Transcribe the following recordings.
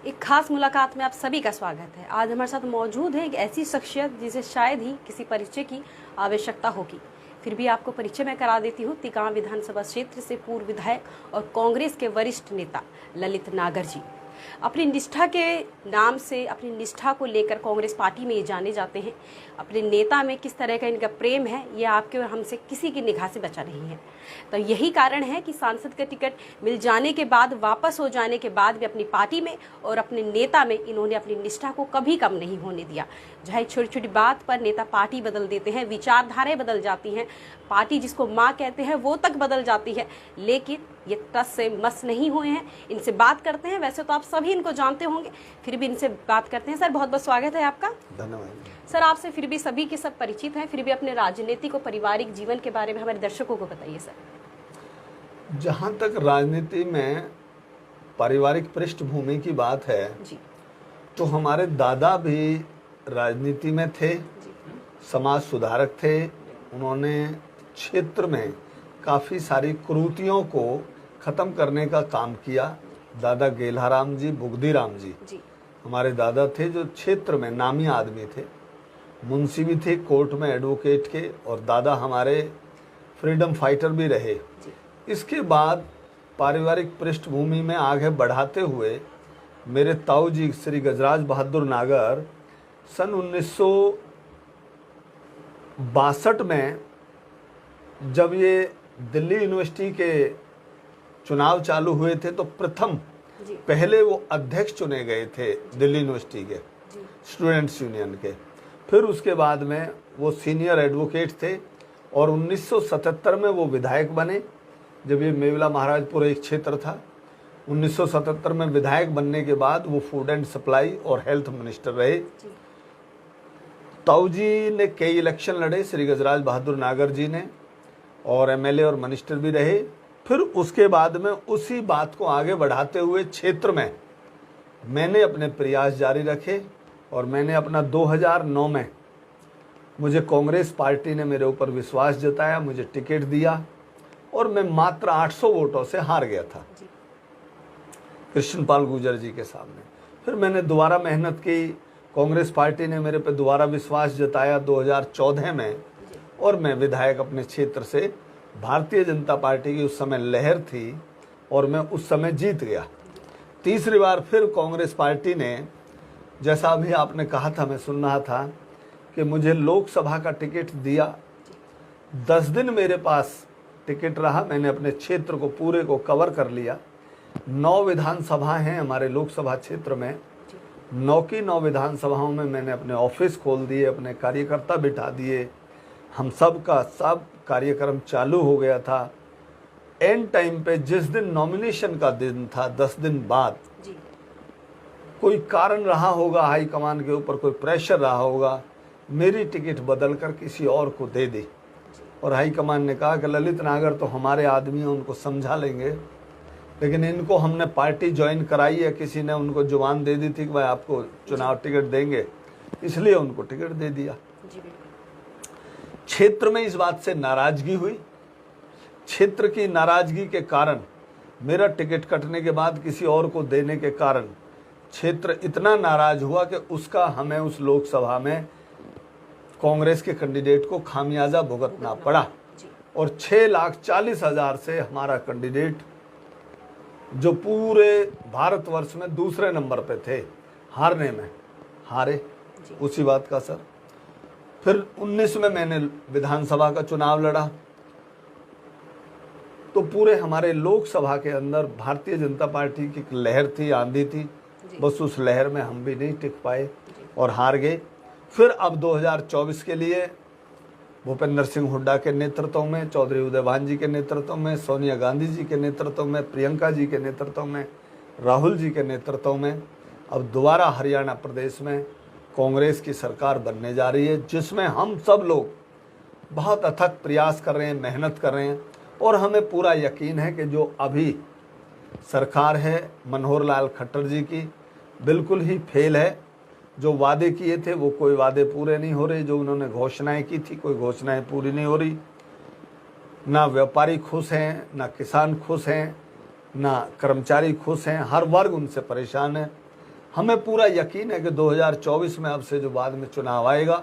एक खास मुलाकात में आप सभी का स्वागत है। आज हमारे साथ मौजूद है एक ऐसी शख्सियत जिसे शायद ही किसी परिचय की आवश्यकता होगी, फिर भी आपको परिचय मैं करा देती हूँ। तिकाम विधानसभा क्षेत्र से पूर्व विधायक और कांग्रेस के वरिष्ठ नेता ललित नागर जी अपनी निष्ठा के नाम से, अपनी निष्ठा को लेकर कांग्रेस पार्टी में ये जाने जाते हैं। अपने नेता में किस तरह का इनका प्रेम है ये आपके और हमसे किसी की निगाह से बचा नहीं है। तो यही कारण है कि सांसद का टिकट मिल जाने के बाद, वापस हो जाने के बाद भी अपनी पार्टी में और अपने नेता में इन्होंने अपनी निष्ठा को कभी कम नहीं होने दिया। चाहे छोटी छोटी बात पर नेता पार्टी बदल देते हैं, विचारधाराएं बदल जाती हैं, पार्टी जिसको माँ कहते हैं वो तक बदल जाती है, लेकिन ये टस से मस नहीं हुए हैं। इनसे बात करते हैं। वैसे तो आप सभी इनको जानते होंगे, फिर भी इनसे बात करते हैं। सर, बहुत बहुत स्वागत है आपका। धन्यवाद। सर, आपसे फिर भी सभी के सब परिचित हैं, फिर भी अपने राजनीतिक और पारिवारिक जीवन के बारे में हमारे दर्शकों को बताइए सर। जहाँ तक राजनीति में पारिवारिक पृष्ठभूमि की बात है जी, तो हमारे दादा भी राजनीति में थे, समाज सुधारक थे। उन्होंने क्षेत्र में काफ़ी सारी कुरीतियों को ख़त्म करने का काम किया। दादा गेल्हाराम जी, बुगदीराम जी हमारे दादा थे, जो क्षेत्र में नामी आदमी थे, मुंशी भी थे, कोर्ट में एडवोकेट के, और दादा हमारे फ्रीडम फाइटर भी रहे। इसके बाद पारिवारिक पृष्ठभूमि में आगे बढ़ाते हुए मेरे ताऊ जी श्री गजराज बहादुर नागर सन 1962 में जब ये दिल्ली यूनिवर्सिटी के चुनाव चालू हुए थे तो पहले वो अध्यक्ष चुने गए थे दिल्ली यूनिवर्सिटी के स्टूडेंट्स यूनियन के। फिर उसके बाद में वो सीनियर एडवोकेट थे और 1977 में वो विधायक बने। जब ये मेवला महाराजपुर एक क्षेत्र था, 1977 में विधायक बनने के बाद वो फूड एंड सप्लाई और हेल्थ मिनिस्टर रहे। ताऊ जी ने कई इलेक्शन लड़े, श्री गजराज बहादुर नागर जी ने, और एमएलए और मिनिस्टर भी रहे। फिर उसके बाद में उसी बात को आगे बढ़ाते हुए क्षेत्र में मैंने अपने प्रयास जारी रखे और मैंने अपना 2009 में मुझे कांग्रेस पार्टी ने मेरे ऊपर विश्वास जताया, मुझे टिकट दिया और मैं मात्र 800 वोटों से हार गया था कृष्णपाल गुर्जर जी के सामने। फिर मैंने दोबारा मेहनत की, कांग्रेस पार्टी ने मेरे पे दोबारा विश्वास जताया 2014 में, और मैं विधायक अपने क्षेत्र से, भारतीय जनता पार्टी की उस समय लहर थी और मैं उस समय जीत गया। तीसरी बार फिर कांग्रेस पार्टी ने, जैसा अभी आपने कहा था, मैं सुन रहा था कि मुझे लोकसभा का टिकट दिया। 10 दिन मेरे पास टिकट रहा, मैंने अपने क्षेत्र को पूरे को कवर कर लिया। 9 विधानसभा हैं हमारे लोकसभा क्षेत्र में, 9 की 9 विधानसभाओं में मैंने अपने ऑफिस खोल दिए, अपने कार्यकर्ता बिठा दिए, हम सब का सब कार्यक्रम चालू हो गया था। एंड टाइम पे जिस दिन नॉमिनेशन का दिन था, 10 दिन बाद कोई कारण रहा होगा, हाई कमान के ऊपर कोई प्रेशर रहा होगा, मेरी टिकट बदल कर किसी और को दे दी। और हाई कमान ने कहा कि ललित नागर तो हमारे आदमी हैं, उनको समझा लेंगे, लेकिन इनको हमने पार्टी ज्वाइन कराई है, किसी ने उनको जुबान दे दी थी कि भाई आपको चुनाव टिकट देंगे, इसलिए उनको टिकट दे दिया। क्षेत्र में इस बात से नाराजगी हुई। क्षेत्र की नाराजगी के कारण, मेरा टिकट कटने के बाद किसी और को देने के कारण क्षेत्र इतना नाराज हुआ कि उसका हमें उस लोकसभा में कांग्रेस के कैंडिडेट को खामियाजा भुगतना पड़ा और 6,40,000 से हमारा कैंडिडेट, जो पूरे भारतवर्ष में दूसरे नंबर पे थे हारने में, हारे। उसी बात का सर फिर 19 में मैंने विधानसभा का चुनाव लड़ा, तो पूरे हमारे लोकसभा के अंदर भारतीय जनता पार्टी की लहर थी, आंधी थी, बस उस लहर में हम भी नहीं टिक पाए और हार गए। फिर अब 2024 के लिए भूपेंद्र सिंह हुड्डा के नेतृत्व में, चौधरी उदयभान जी के नेतृत्व में, सोनिया गांधी जी के नेतृत्व में, प्रियंका जी के नेतृत्व में, राहुल जी के नेतृत्व में अब दोबारा हरियाणा प्रदेश में कांग्रेस की सरकार बनने जा रही है, जिसमें हम सब लोग बहुत अथक प्रयास कर रहे हैं, मेहनत कर रहे हैं, और हमें पूरा यकीन है कि जो अभी सरकार है मनोहर लाल खट्टर जी की, बिल्कुल ही फेल है। जो वादे किए थे वो कोई वादे पूरे नहीं हो रहे, जो उन्होंने घोषणाएं की थी कोई घोषणाएं पूरी नहीं हो रही। ना व्यापारी खुश हैं, ना किसान खुश हैं, ना कर्मचारी खुश हैं, हर वर्ग उनसे परेशान है। हमें पूरा यकीन है कि 2024 में अब से जो बाद में चुनाव आएगा,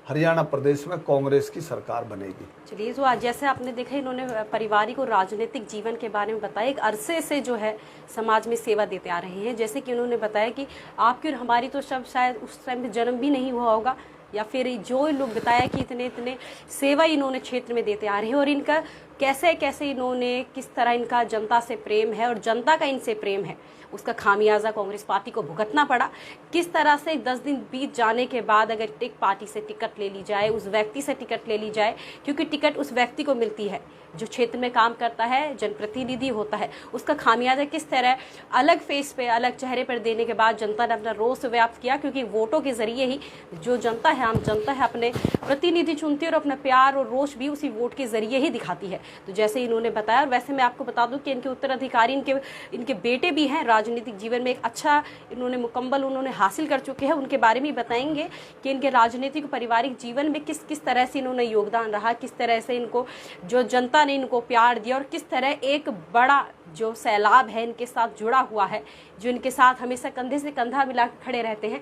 हरियाणा प्रदेश में कांग्रेस की सरकार बनेगी। चलिए, जो आज जैसे आपने देखा, इन्होंने पारिवारिक और राजनीतिक जीवन के बारे में बताया। एक अरसे से जो है समाज में सेवा देते आ रहे हैं। जैसे कि उन्होंने बताया कि आपकी और हमारी तो सब शायद उस टाइम पे जन्म भी नहीं हुआ होगा, या फिर जो लोग बताया कि इतने इतने सेवा इन्होंने क्षेत्र में देते आ रहे हैं, और इनका कैसे कैसे इन्होंने किस तरह इनका जनता से प्रेम है और जनता का इनसे प्रेम है, उसका खामियाजा कांग्रेस पार्टी को भुगतना पड़ा। किस तरह से 10 दिन बीत जाने के बाद अगर एक पार्टी से टिकट ले ली जाए, उस व्यक्ति से टिकट ले ली जाए, क्योंकि टिकट उस व्यक्ति को मिलती है जो क्षेत्र में काम करता है, जनप्रतिनिधि होता है, उसका खामियाजा किस तरह अलग फेस पे, अलग चेहरे पर देने के बाद जनता ने अपना रोष व्याप्त किया। क्योंकि वोटों के जरिए ही जो जनता है, आम जनता है, अपने प्रतिनिधि चुनती है और अपना प्यार और रोष भी उसी वोट के जरिए ही दिखाती है। तो जैसे इन्होंने बताया, और वैसे मैं आपको बता दूं कि इनके उत्तराधिकारी, इनके बेटे भी हैं, राजनीतिक जीवन में एक अच्छा इन्होंने मुकम्मल उन्होंने हासिल कर चुके हैं। उनके बारे में बताएंगे कि इनके राजनीतिक पारिवारिक जीवन में किस किस तरह से इन्होंने योगदान रहा, किस तरह से इनको जो जनता ने इनको प्यार दिया, और किस तरह एक बड़ा जो सैलाब है इनके साथ जुड़ा हुआ है, जो इनके साथ हमेशा कंधे से कंधा मिला खड़े रहते हैं।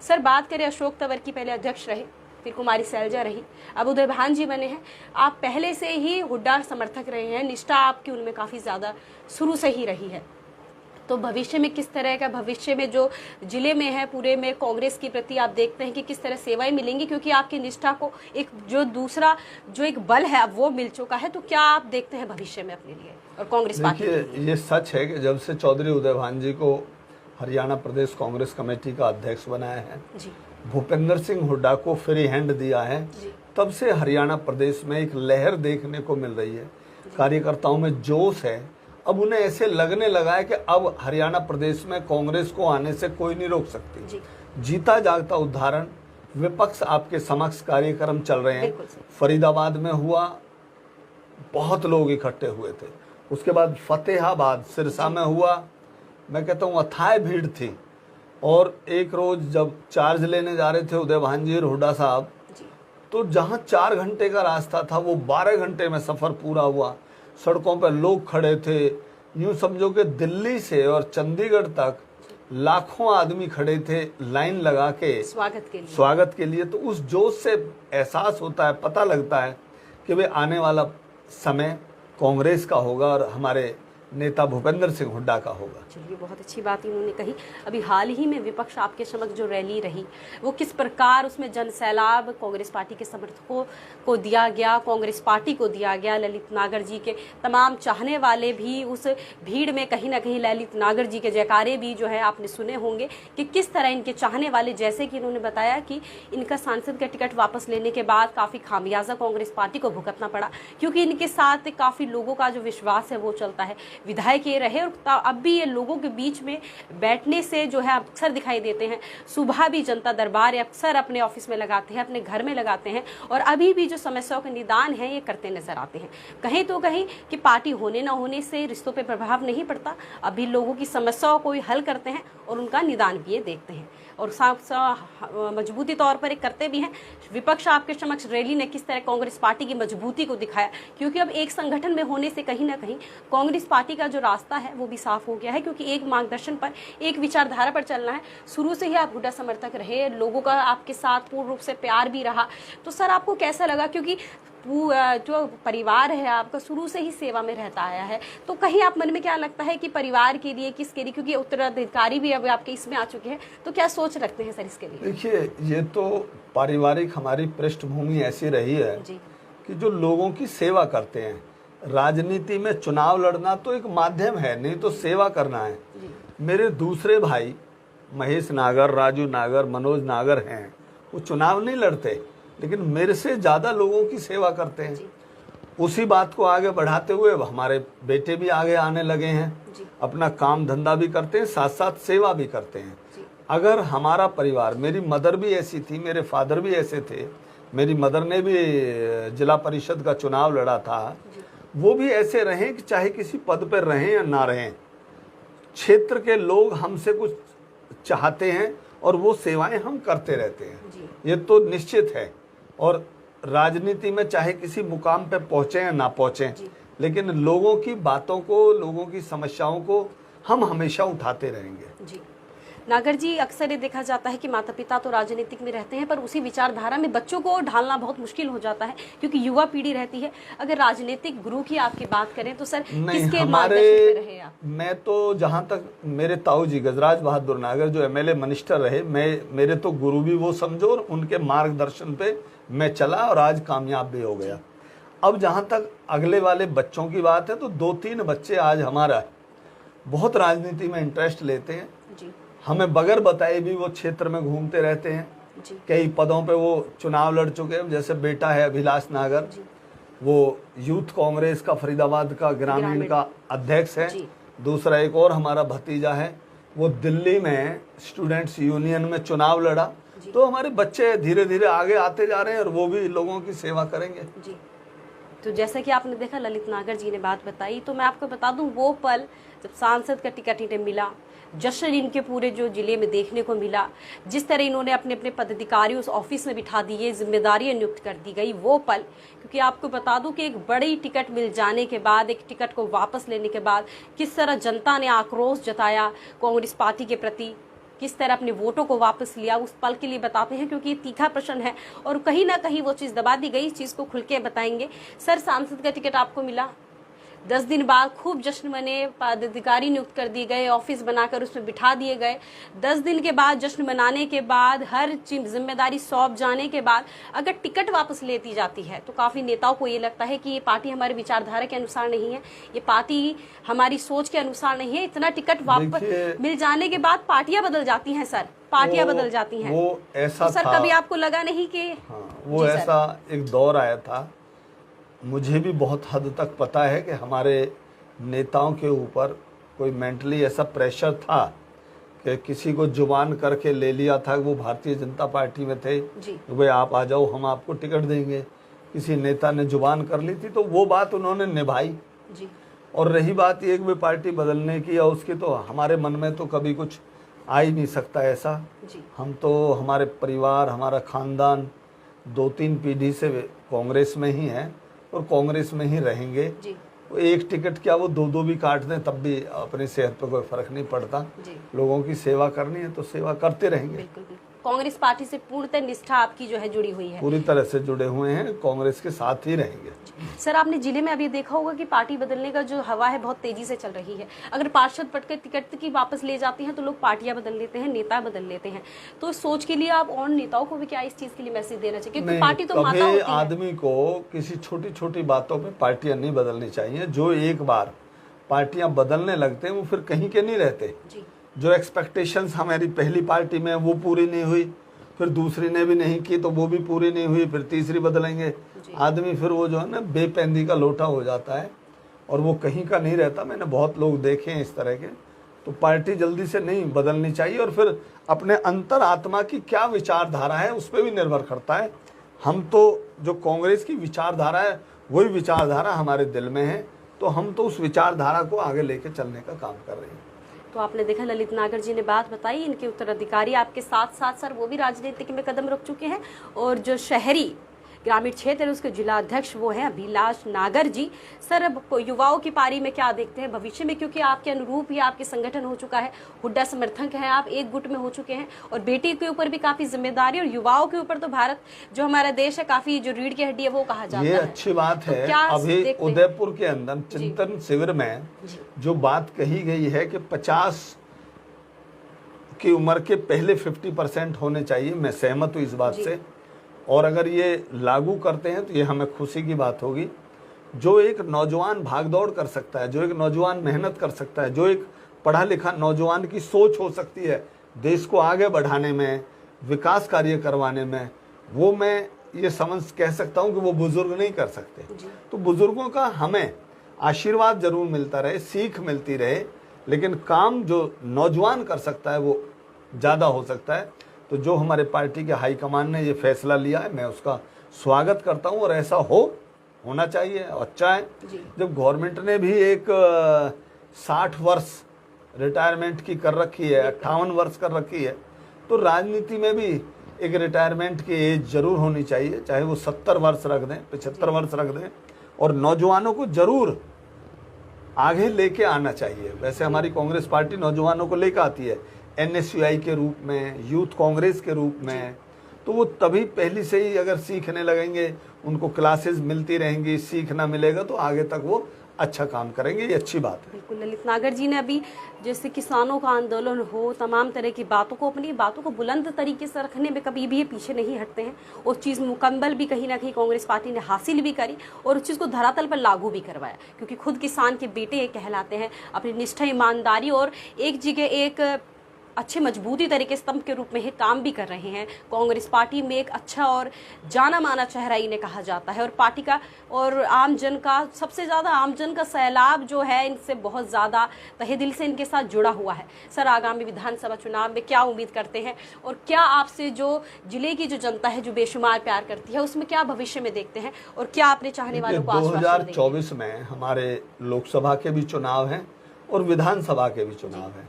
सर, बात करें अशोक तंवर की, पहले अध्यक्ष रहे, फिर कुमारी सैलजा रही, अब उदय भान जी बने हैं। आप पहले से ही हुड्डा समर्थक रहे हैं, निष्ठा आपकी उनमें काफ़ी ज़्यादा शुरू से ही रही है। तो भविष्य में किस तरह का, भविष्य में जो जिले में है पूरे में कांग्रेस के प्रति आप देखते हैं कि किस तरह सेवाएं मिलेंगी, क्योंकि आपकी निष्ठा को एक जो दूसरा जो एक बल है अब वो मिल चुका है। तो क्या आप देखते हैं भविष्य में अपने लिए और कांग्रेस पार्टी के लिए? ये सच है कि जब से चौधरी उदय भान जी को हरियाणा प्रदेश कांग्रेस कमेटी का अध्यक्ष बनाया है, भूपेंद्र सिंह हुड्डा को फ्री हैंड दिया है, तब से हरियाणा प्रदेश में एक लहर देखने को मिल रही है। कार्यकर्ताओं में जोश है। अब उन्हें ऐसे लगने लगा है कि अब हरियाणा प्रदेश में कांग्रेस को आने से कोई नहीं रोक सकती। जीता जागता उदाहरण विपक्ष आपके समक्ष कार्यक्रम चल रहे हैं। फरीदाबाद में हुआ, बहुत लोग इकट्ठे हुए थे। उसके बाद फतेहाबाद, सिरसा में हुआ, मैं कहता हूँ अथाह भीड़ थी। और एक रोज जब चार्ज लेने जा रहे थे उदय भान जी और हुड्डा साहब, तो जहाँ 4 घंटे का रास्ता था वो 12 घंटे में सफर पूरा हुआ। सड़कों पर लोग खड़े थे, यूं समझो कि दिल्ली से और चंडीगढ़ तक लाखों आदमी खड़े थे लाइन लगा के स्वागत के लिए। तो उस जोश से एहसास होता है, पता लगता है कि वे आने वाला समय कांग्रेस का होगा और हमारे नेता भूपेंद्र सिंह हुड्डा का होगा। चलिए, बहुत अच्छी बात इन्होंने कही। अभी हाल ही में विपक्ष आपके समक्ष जो रैली रही, वो किस प्रकार उसमें जन सैलाब कांग्रेस पार्टी के समर्थकों को दिया गया, कांग्रेस पार्टी को दिया गया। ललित नागर जी के तमाम चाहने वाले भी उस भीड़ में कहीं ना कहीं ललित नागर जी के जयकारे भी जो है आपने सुने होंगे कि किस तरह इनके चाहने वाले, जैसे कि इन्होंने बताया कि इनका सांसद का टिकट वापस लेने के बाद काफ़ी खामियाजा कांग्रेस पार्टी को भुगतना पड़ा, क्योंकि इनके साथ काफ़ी लोगों का जो विश्वास है वो चलता है। विधायक ये रहे और अब भी ये लोगों के बीच में बैठने से जो है अक्सर दिखाई देते हैं। सुबह भी जनता दरबार अक्सर अपने ऑफिस में लगाते हैं, अपने घर में लगाते हैं, और अभी भी जो समस्याओं के निदान है ये करते नजर आते हैं। कहीं तो कहीं कि पार्टी होने ना होने से रिश्तों पे प्रभाव नहीं पड़ता, अभी लोगों की समस्याओं को हल करते हैं और उनका निदान भी ये देखते हैं और मजबूती तौर पर एक करते भी हैं। विपक्ष आपके समक्ष रैली ने किस तरह कांग्रेस पार्टी की मजबूती को दिखाया, क्योंकि अब एक संगठन में होने से कहीं ना कहीं कांग्रेस पार्टी का जो रास्ता है वो भी साफ हो गया है, क्योंकि एक मार्गदर्शन पर, एक विचारधारा पर चलना है। शुरू से ही आप हुड्डा समर्थक रहे, लोगों का आपके साथ पूर्ण रूप से प्यार भी रहा। तो सर, आपको कैसा लगा, क्योंकि जो परिवार है आपका शुरू से ही सेवा में रहता आया है, तो कहीं आप मन में क्या लगता है कि परिवार के लिए, किसके लिए, क्योंकि उत्तराधिकारी भी अब आपके इसमें आ चुके हैं, तो क्या सोच रखते हैं सर इसके लिए? देखिए, ये तो पारिवारिक हमारी पृष्ठभूमि ऐसी रही है कि जो लोगों की सेवा करते हैं। राजनीति में चुनाव लड़ना तो एक माध्यम है, नहीं तो सेवा करना है। मेरे दूसरे भाई महेश नागर, राजू नागर, मनोज नागर हैं, वो चुनाव नहीं लड़ते, लेकिन मेरे से ज़्यादा लोगों की सेवा करते हैं। उसी बात को आगे बढ़ाते हुए हमारे बेटे भी आगे आने लगे हैं, अपना काम धंधा भी करते हैं, साथ साथ सेवा भी करते हैं। अगर हमारा परिवार, मेरी मदर भी ऐसी थी, मेरे फादर भी ऐसे थे, मेरी मदर ने भी जिला परिषद का चुनाव लड़ा था, वो भी ऐसे रहें कि चाहे किसी पद पर रहें या ना रहें, क्षेत्र के लोग हमसे कुछ चाहते हैं और वो सेवाएं हम करते रहते हैं, ये तो निश्चित है। और राजनीति में चाहे किसी मुकाम पे पहुंचे या ना पहुंचे, लेकिन लोगों की बातों को, लोगों की समस्याओं को हम हमेशा उठाते रहेंगे। जी, नागर जी, अक्सर ये देखा जाता है कि माता पिता तो राजनीतिक में रहते हैं, पर उसी विचारधारा में बच्चों को ढालना बहुत मुश्किल हो जाता है, क्योंकि युवा पीढ़ी रहती है। अगर राजनीतिक गुरु की आपकी बात करें तो सर किसके मार्गदर्शन पे रहे आप? मैं तो जहां तक मेरे ताऊ जी गजराज बहादुर नागर जो एमएलए मिनिस्टर रहे, मेरे तो गुरु भी वो समझो, और उनके मार्गदर्शन पे मैं चला और आज कामयाब भी हो गया। अब जहां तक अगले वाले बच्चों की बात है, तो 2-3 बच्चे आज हमारा बहुत राजनीति में इंटरेस्ट लेते हैं जी। हमें बगैर बताए भी वो क्षेत्र में घूमते रहते हैं जी। कई पदों पे वो चुनाव लड़ चुके हैं। जैसे बेटा है अभिलाष नागर, वो यूथ कांग्रेस का फरीदाबाद का ग्रामीण का अध्यक्ष है। दूसरा एक और हमारा भतीजा है, वो दिल्ली में स्टूडेंट्स यूनियन में चुनाव लड़ा। तो हमारे बच्चे धीरे धीरे आगे आते जा रहे हैं और वो भी लोगों की सेवा करेंगे जी। तो जैसे कि आपने देखा ललित नागर जी ने बात बताई, तो मैं आपको बता दूं वो पल जब सांसद का टिकट इन्हें मिला, जश्न इनके पूरे जो जिले में देखने को मिला, जिस तरह इन्होंने अपने अपने पदाधिकारियों उस ऑफिस में बिठा दिए, जिम्मेदारियां नियुक्त कर दी गई, वो पल। क्योंकि आपको बता दूं कि एक बड़ी टिकट मिल जाने के बाद, एक टिकट को वापस लेने के बाद किस तरह जनता ने आक्रोश जताया कांग्रेस पार्टी के प्रति, किस तरह अपने वोटों को वापस लिया, उस पल के लिए बताते हैं, क्योंकि ये तीखा प्रश्न है और कहीं ना कहीं वो चीज़ दबा दी गई। इस चीज़ को खुल के बताएंगे। सर, सांसद का टिकट आपको मिला, 10 दिन बाद खूब जश्न मने, पदाधिकारी नियुक्त कर दिए गए, ऑफिस बनाकर उसमें बिठा दिए गए। 10 दिन के बाद जश्न मनाने के बाद, हर जिम्मेदारी सौंप जाने के बाद अगर टिकट वापस लेती जाती है, तो काफ़ी नेताओं को ये लगता है कि ये पार्टी हमारे विचारधारा के अनुसार नहीं है, ये पार्टी हमारी सोच के अनुसार नहीं है। इतना टिकट वापस मिल जाने के बाद पार्टियां बदल जाती हैं सर, पार्टियां बदल जाती हैं। वो ऐसा तो सर था, कभी आपको लगा नहीं कि वो ऐसा एक दौर आया था, मुझे भी बहुत हद तक पता है कि हमारे नेताओं के ऊपर कोई मेंटली ऐसा प्रेशर था कि किसी को जुबान करके ले लिया था। वो भारतीय जनता पार्टी में थे, भाई आप आ जाओ, हम आपको टिकट देंगे। किसी नेता ने जुबान कर ली थी तो वो बात उन्होंने निभाई जी। और रही बात एक भी पार्टी बदलने की या उसकी, तो हमारे मन में तो कभी कुछ आ ही नहीं सकता ऐसा जी। हम तो, हमारे परिवार, हमारा खानदान 2-3 पीढ़ी से कांग्रेस में ही है और कांग्रेस में ही रहेंगे जी। एक टिकट क्या, वो 2-2 भी काट दें तब भी अपनी सेहत पर कोई फर्क नहीं पड़ता। लोगों की सेवा करनी है तो सेवा करते रहेंगे। बिल्कुल। कांग्रेस पार्टी से पूर्णतः निष्ठा आपकी जो है जुड़ी हुई है? पूरी तरह से जुड़े हुए हैं, कांग्रेस के साथ ही रहेंगे। सर, आपने जिले में अभी देखा होगा कि पार्टी बदलने का जो हवा है बहुत तेजी से चल रही है। अगर पार्षद पटकर टिकट की वापस ले जाती हैं तो लोग पार्टियां बदल लेते हैं, नेता बदल लेते हैं। तो सोच के लिए आप और नेताओं को भी क्या इस चीज के लिए मैसेज देना चाहिए? क्योंकि पार्टी तो माता होती है। आदमी को किसी छोटी छोटी बातों पर पार्टियां नहीं बदलनी चाहिए। जो एक बार पार्टियां बदलने लगते हैं वो फिर कहीं के नहीं रहते जी। जो एक्सपेक्टेशंस हमारी पहली पार्टी में वो पूरी नहीं हुई, फिर दूसरी ने भी नहीं की तो वो भी पूरी नहीं हुई, फिर तीसरी बदलेंगे। आदमी फिर वो जो है ना बेपेंदी का लोटा हो जाता है और वो कहीं का नहीं रहता। मैंने बहुत लोग देखे हैं इस तरह के। तो पार्टी जल्दी से नहीं बदलनी चाहिए और फिर अपने अंतर आत्मा की क्या विचारधारा है उस पर भी निर्भर करता है। हम तो जो कांग्रेस की विचारधारा है वही विचारधारा हमारे दिल में है, तो हम तो उस विचारधारा को आगे लेके चलने का काम कर रहे हैं। तो आपने देखा ललित नागर जी ने बात बताई, इनके उत्तराधिकारी आपके साथ साथ सर वो भी राजनीति में कदम रख चुके हैं और जो शहरी ग्रामीण क्षेत्र है उसके जिला अध्यक्ष वो हैं अभिलाष नागर जी। सर, अब युवाओं की पारी में क्या देखते हैं भविष्य में, क्योंकि आपके अनुरूप ही आपके संगठन हो चुका है, हुड्डा समर्थक हैं आप, एक गुट में हो चुके हैं और बेटी के ऊपर भी काफी जिम्मेदारी और युवाओं के ऊपर तो भारत जो हमारा देश है काफी जो रीढ़ की हड्डी है वो कहा जाता है। ये अच्छी बात है। अभी उदयपुर के अंदर चिंतन शिविर में जो बात कही गई है कि 50 की उम्र के पहले 50% होने चाहिए, मैं सहमत हूँ इस बात से। और अगर ये लागू करते हैं तो ये हमें खुशी की बात होगी। जो एक नौजवान भागदौड़ कर सकता है, जो एक नौजवान मेहनत कर सकता है, जो एक पढ़ा लिखा नौजवान की सोच हो सकती है देश को आगे बढ़ाने में, विकास कार्य करवाने में, वो मैं ये समझ कह सकता हूँ कि वो बुजुर्ग नहीं कर सकते। तो बुजुर्गों का हमें आशीर्वाद जरूर मिलता रहे, सीख मिलती रहे, लेकिन काम जो नौजवान कर सकता है वो ज़्यादा हो सकता है। तो जो हमारे पार्टी के हाईकमान ने ये फैसला लिया है मैं उसका स्वागत करता हूँ और ऐसा होना चाहिए, अच्छा है। जब गवर्नमेंट ने भी एक 60 वर्ष रिटायरमेंट की कर रखी है, 58 वर्ष कर रखी है, तो राजनीति में भी एक रिटायरमेंट की एज जरूर होनी चाहिए, चाहे वो 70 वर्ष रख दें, 75 वर्ष रख दें। और नौजवानों को जरूर आगे लेके आना चाहिए। वैसे हमारी कांग्रेस पार्टी नौजवानों को लेकर आती है, NSUI के रूप में, यूथ कांग्रेस के रूप में, तो वो तभी पहले से ही अगर सीखने लगेंगे, उनको क्लासेस मिलती रहेंगी, सीखना मिलेगा, तो आगे तक वो अच्छा काम करेंगे। ये अच्छी बात है। बिल्कुल। ललित नागर जी ने अभी जैसे किसानों का आंदोलन हो, तमाम तरह की बातों को, अपनी बातों को बुलंद तरीके से रखने में कभी भी ये पीछे नहीं हटते हैं। उस चीज़ मुकम्मल भी कहीं ना कहीं कांग्रेस पार्टी ने हासिल भी करी और उस चीज़ को धरातल पर लागू भी करवाया, क्योंकि खुद किसान के बेटे कहलाते हैं। अपनी निष्ठा, ईमानदारी और एक जगह एक अच्छे मजबूती तरीके स्तंभ के रूप में ही काम भी कर रहे हैं। कांग्रेस पार्टी में एक अच्छा और जाना माना चेहरा इन्हें कहा जाता है और पार्टी का और आम जन का, सबसे ज़्यादा आम जन का सैलाब जो है इनसे बहुत ज़्यादा तहे दिल से इनके साथ जुड़ा हुआ है। सर, आगामी विधानसभा चुनाव में क्या उम्मीद करते हैं और क्या आपसे जो जिले की जो जनता है, जो बेशुमार प्यार करती है, उसमें क्या भविष्य में देखते हैं और क्या अपने चाहने वालों को आश्वासन देंगे? 2024 में हमारे लोकसभा के भी चुनाव हैं और विधानसभा के भी चुनाव हैं।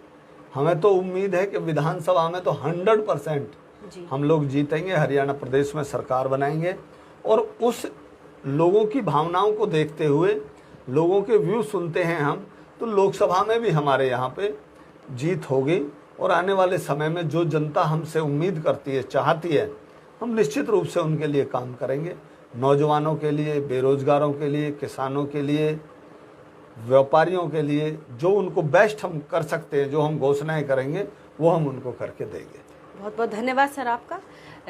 हमें तो उम्मीद है कि विधानसभा में तो 100% हम लोग जीतेंगे, हरियाणा प्रदेश में सरकार बनाएंगे और उस लोगों की भावनाओं को देखते हुए, लोगों के व्यू सुनते हैं हम, तो लोकसभा में भी हमारे यहाँ पे जीत होगी और आने वाले समय में जो जनता हमसे उम्मीद करती है, चाहती है, हम निश्चित रूप से उनके लिए काम करेंगे। नौजवानों के लिए, बेरोजगारों के लिए, किसानों के लिए, व्यापारियों के लिए जो उनको बेस्ट हम कर सकते हैं, जो हम घोषणाएं करेंगे, वो हम उनको करके देंगे। बहुत बहुत धन्यवाद सर आपका।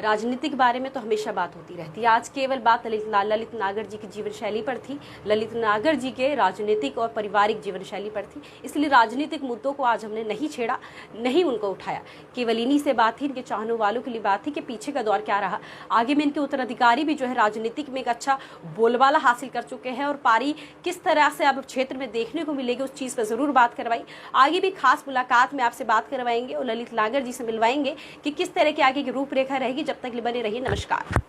राजनीतिक बारे में तो हमेशा बात होती रहती है। आज केवल बात ललित नागर जी की जीवन शैली पर थी, ललित नागर जी के राजनीतिक और पारिवारिक जीवन शैली पर थी, इसलिए राजनीतिक मुद्दों को आज हमने नहीं छेड़ा, नहीं उनको उठाया। केवल इन्हीं से बात थी, इनके चाहने वालों के लिए बात थी कि पीछे का दौर क्या रहा। आगे में इनके उत्तराधिकारी भी जो है राजनीतिक में एक अच्छा बोलबाला हासिल कर चुके हैं और पारी किस तरह से अब क्षेत्र में देखने को मिलेगी, उस चीज़ पर ज़रूर बात करवाई। आगे भी खास मुलाकात में आपसे बात करवाएंगे और ललित नागर जी से मिलवाएंगे कि किस तरह की आगे की रूपरेखा रहेगी। जब तक बने रहिए, नमस्कार।